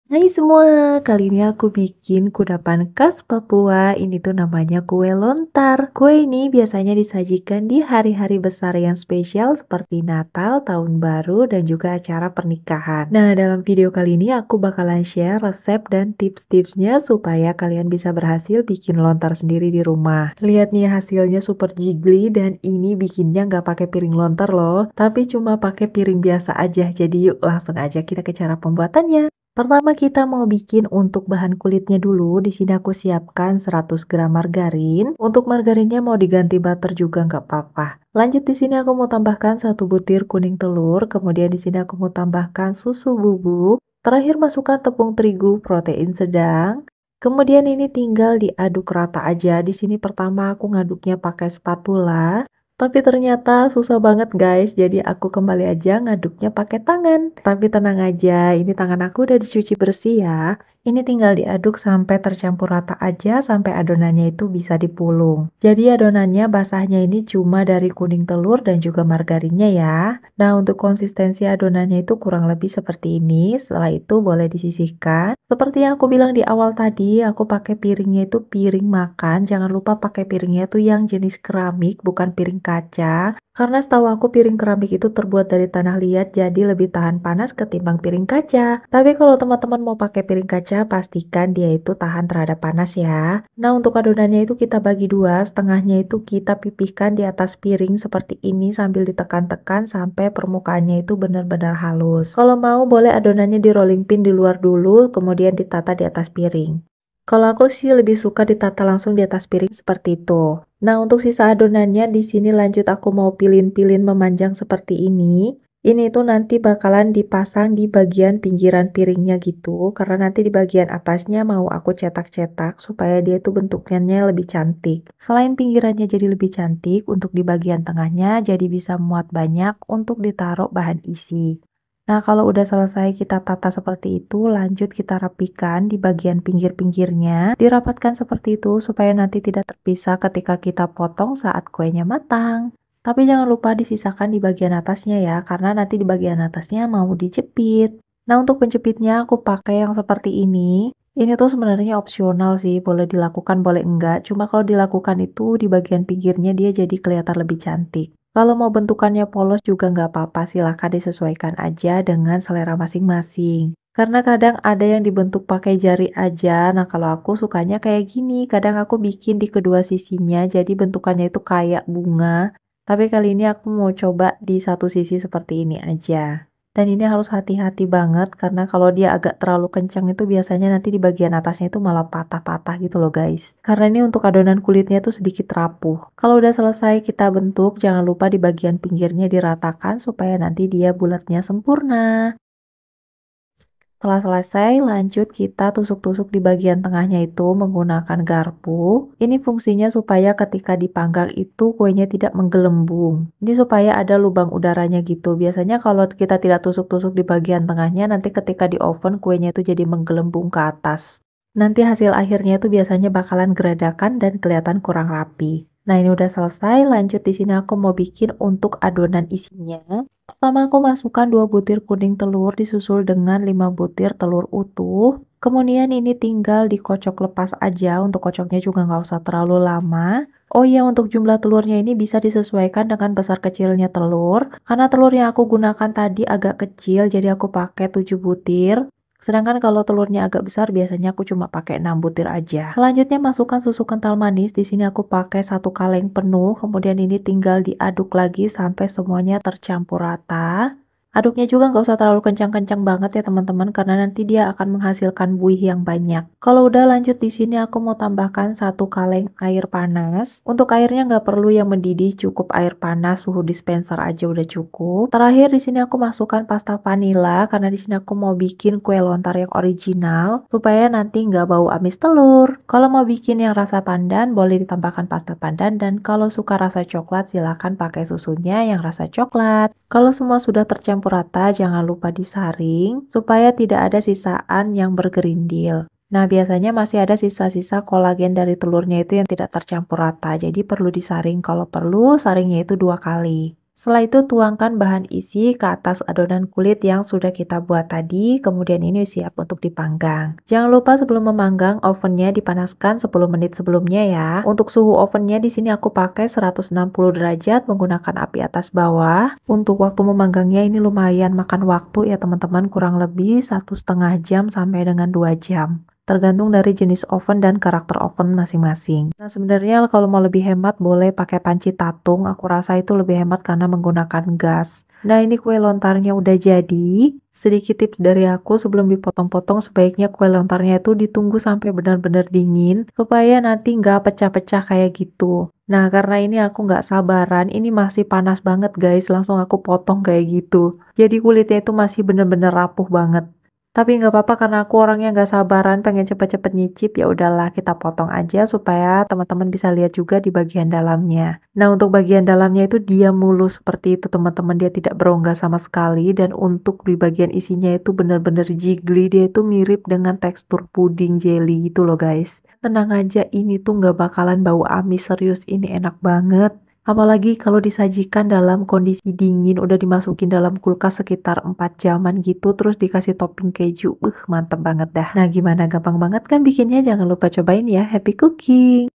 Hai semua, kali ini aku bikin kudapan khas Papua. Ini tuh namanya kue lontar. Kue ini biasanya disajikan di hari-hari besar yang spesial seperti Natal, Tahun Baru, dan juga acara pernikahan. Nah, dalam video kali ini aku bakalan share resep dan tips-tipsnya supaya kalian bisa berhasil bikin lontar sendiri di rumah. Lihat nih hasilnya super jiggly dan ini bikinnya nggak pakai piring lontar loh, tapi cuma pakai piring biasa aja. Jadi yuk langsung aja kita ke cara pembuatannya. Pertama kita mau bikin untuk bahan kulitnya dulu. Di sini aku siapkan 100 gram margarin. Untuk margarinnya mau diganti butter juga nggak apa-apa. Lanjut di sini aku mau tambahkan 1 butir kuning telur. Kemudian di sini aku mau tambahkan susu bubuk. Terakhir masukkan tepung terigu protein sedang. Kemudian ini tinggal diaduk rata aja. Di sini pertama aku ngaduknya pakai spatula. Tapi ternyata susah banget guys, jadi aku kembali aja ngaduknya pakai tangan. Tapi tenang aja, ini tangan aku udah dicuci bersih ya. Ini tinggal diaduk sampai tercampur rata aja sampai adonannya itu bisa dipulung. Jadi adonannya basahnya ini cuma dari kuning telur dan juga margarinnya ya. Nah untuk konsistensi adonannya itu kurang lebih seperti ini. Setelah itu boleh disisihkan. Seperti yang aku bilang di awal tadi, aku pakai piringnya itu piring makan. Jangan lupa pakai piringnya itu yang jenis keramik, bukan piring kaca. Karena setahu aku piring keramik itu terbuat dari tanah liat jadi lebih tahan panas ketimbang piring kaca. Tapi kalau teman-teman mau pakai piring kaca, pastikan dia itu tahan terhadap panas ya. Nah untuk adonannya itu kita bagi dua, setengahnya itu kita pipihkan di atas piring seperti ini sambil ditekan-tekan sampai permukaannya itu benar-benar halus. Kalau mau boleh adonannya di rolling pin di luar dulu, kemudian ditata di atas piring. Kalau aku sih lebih suka ditata langsung di atas piring seperti itu. Nah, untuk sisa adonannya di sini lanjut aku mau pilin-pilin memanjang seperti ini. Ini tuh nanti bakalan dipasang di bagian pinggiran piringnya gitu, karena nanti di bagian atasnya mau aku cetak-cetak supaya dia tuh bentuknya lebih cantik. Selain pinggirannya jadi lebih cantik, untuk di bagian tengahnya jadi bisa muat banyak untuk ditaruh bahan isi. Nah, kalau udah selesai kita tata seperti itu, lanjut kita rapikan di bagian pinggir-pinggirnya. Dirapatkan seperti itu supaya nanti tidak terpisah ketika kita potong saat kuenya matang. Tapi jangan lupa disisakan di bagian atasnya ya, karena nanti di bagian atasnya mau dijepit. Nah, untuk penjepitnya aku pakai yang seperti ini. Ini tuh sebenarnya opsional sih, boleh dilakukan, boleh enggak. Cuma kalau dilakukan itu di bagian pinggirnya dia jadi kelihatan lebih cantik. Kalau mau bentukannya polos juga nggak apa-apa, silahkan disesuaikan aja dengan selera masing-masing. Karena kadang ada yang dibentuk pakai jari aja, nah kalau aku sukanya kayak gini, kadang aku bikin di kedua sisinya, jadi bentukannya itu kayak bunga. Tapi kali ini aku mau coba di satu sisi seperti ini aja. Dan ini harus hati-hati banget, karena kalau dia agak terlalu kencang itu biasanya nanti di bagian atasnya itu malah patah-patah gitu loh guys. Karena ini untuk adonan kulitnya tuh sedikit rapuh. Kalau udah selesai kita bentuk, jangan lupa di bagian pinggirnya diratakan supaya nanti dia bulatnya sempurna. Setelah selesai, lanjut kita tusuk-tusuk di bagian tengahnya itu menggunakan garpu. Ini fungsinya supaya ketika dipanggang itu kuenya tidak menggelembung. Ini supaya ada lubang udaranya gitu. Biasanya kalau kita tidak tusuk-tusuk di bagian tengahnya, nanti ketika di oven kuenya itu jadi menggelembung ke atas. Nanti hasil akhirnya itu biasanya bakalan geradakan dan kelihatan kurang rapi. Nah, ini udah selesai. Lanjut di sini aku mau bikin untuk adonan isinya. Pertama aku masukkan 2 butir kuning telur disusul dengan 5 butir telur utuh. Kemudian ini tinggal dikocok lepas aja, untuk kocoknya juga nggak usah terlalu lama. Oh iya, untuk jumlah telurnya ini bisa disesuaikan dengan besar kecilnya telur. Karena telur yang aku gunakan tadi agak kecil, jadi aku pakai 7 butir. Sedangkan kalau telurnya agak besar biasanya aku cuma pakai 6 butir aja. Selanjutnya masukkan susu kental manis. Di sini aku pakai 1 kaleng penuh. Kemudian ini tinggal diaduk lagi sampai semuanya tercampur rata. Aduknya juga nggak usah terlalu kencang-kencang banget ya teman-teman, karena nanti dia akan menghasilkan buih yang banyak. Kalau udah lanjut di sini aku mau tambahkan 1 kaleng air panas. Untuk airnya nggak perlu yang mendidih, cukup air panas suhu dispenser aja udah cukup. Terakhir di sini aku masukkan pasta vanila karena di sini aku mau bikin kue lontar yang original supaya nanti nggak bau amis telur. Kalau mau bikin yang rasa pandan boleh ditambahkan pasta pandan, dan kalau suka rasa coklat silahkan pakai susunya yang rasa coklat. Kalau semua sudah tercampur rata, jangan lupa disaring supaya tidak ada sisaan yang bergerindil. Nah, biasanya masih ada sisa-sisa kolagen dari telurnya itu yang tidak tercampur rata, jadi perlu disaring. Kalau perlu, saringnya itu 2 kali. Setelah itu tuangkan bahan isi ke atas adonan kulit yang sudah kita buat tadi, kemudian ini siap untuk dipanggang. Jangan lupa sebelum memanggang, ovennya dipanaskan 10 menit sebelumnya ya. Untuk suhu ovennya di sini aku pakai 160 derajat menggunakan api atas bawah. Untuk waktu memanggangnya ini lumayan makan waktu ya teman-teman, kurang lebih 1,5 jam sampai dengan 2 jam. Tergantung dari jenis oven dan karakter oven masing-masing. Nah, sebenarnya kalau mau lebih hemat boleh pakai panci tatung. Aku rasa itu lebih hemat karena menggunakan gas. Nah, ini kue lontarnya udah jadi. Sedikit tips dari aku sebelum dipotong-potong sebaiknya kue lontarnya itu ditunggu sampai benar-benar dingin supaya nanti nggak pecah-pecah kayak gitu. Nah, karena ini aku nggak sabaran, ini masih panas banget guys, langsung aku potong kayak gitu. Jadi kulitnya itu masih bener-bener rapuh banget. Tapi nggak apa-apa karena aku orangnya nggak sabaran, pengen cepet-cepet nyicip, ya udahlah kita potong aja supaya teman-teman bisa lihat juga di bagian dalamnya. Nah, untuk bagian dalamnya itu dia mulus seperti itu teman-teman, dia tidak berongga sama sekali dan untuk di bagian isinya itu benar-benar jiggly, dia itu mirip dengan tekstur puding jelly gitu loh guys. Tenang aja, ini tuh nggak bakalan bau amis, serius ini enak banget. Apalagi kalau disajikan dalam kondisi dingin, udah dimasukin dalam kulkas sekitar 4 jaman gitu, terus dikasih topping keju. Mantep banget dah. Nah, gimana? Gampang banget kan bikinnya? Jangan lupa cobain ya. Happy cooking!